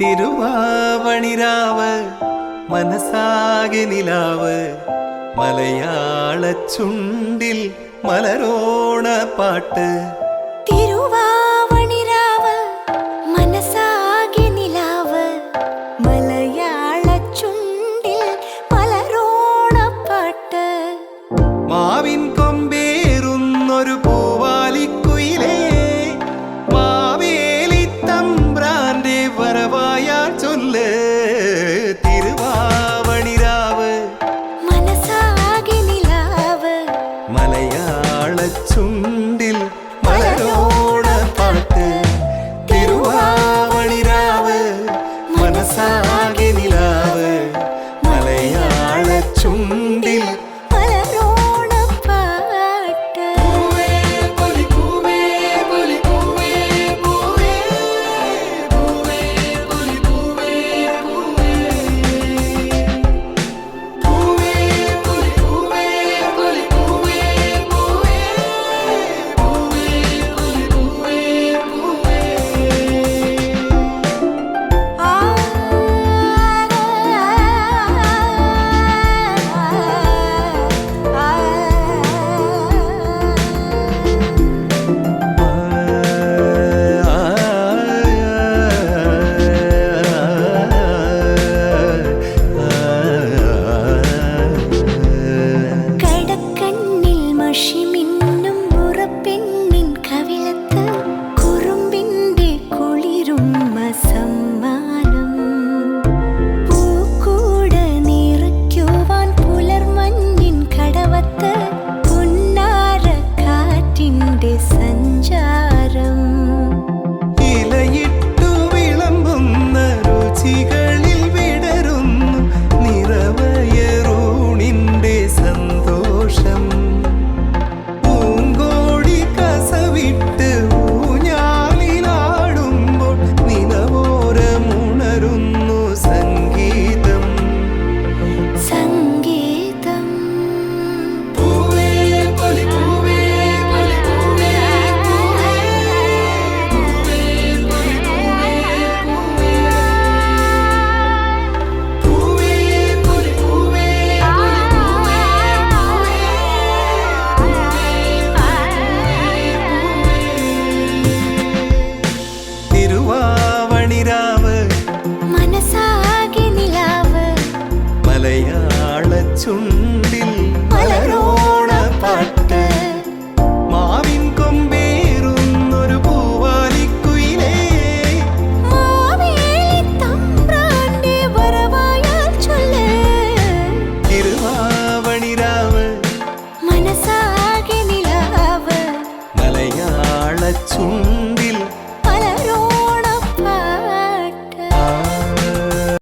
തിരുവാവണിരാവ് മനസാകെ നിലാവ് മലയാള ചുണ്ടിൽ മലരോണ പാട്ട്. തിരുവാവണിരാവ് മനസാകെ നിലാവ് മലയാള ചുണ്ടിൽ മലരോണ പാട്ട്. മാവിൻ കൊമ്പേറുന്നൊരു പൂവാലിക്കുയിലേ മാവേലി തമ്പ്രാന്റെ വരവായാൽ ചൊല്ല്. തിരുവാവണിരാവ് മനസാകെ നിലാവ് മലയാള ചുണ്ടിൽ മലരോണ പാട്ട്. തിരുവാവണിരാവ് മനസാകെ നിലാവ് മലയാള ചുണ്ടിൽ മലരോണ പാട്ട്. മലയാള ചുണ്ടിൽ മലരോണ പാട്ട്. മാവിൻ കൊമ്പേറുന്നൊരു പൂവാലിക്കുയിലേ മാവേലി തമ്പ്രാന്റെ വരവായാൽ ചൊല്ല്. തിരുവാവണിരാവ് മനസാകെ നിലാവ് മലയാള ചുണ്ടിൽ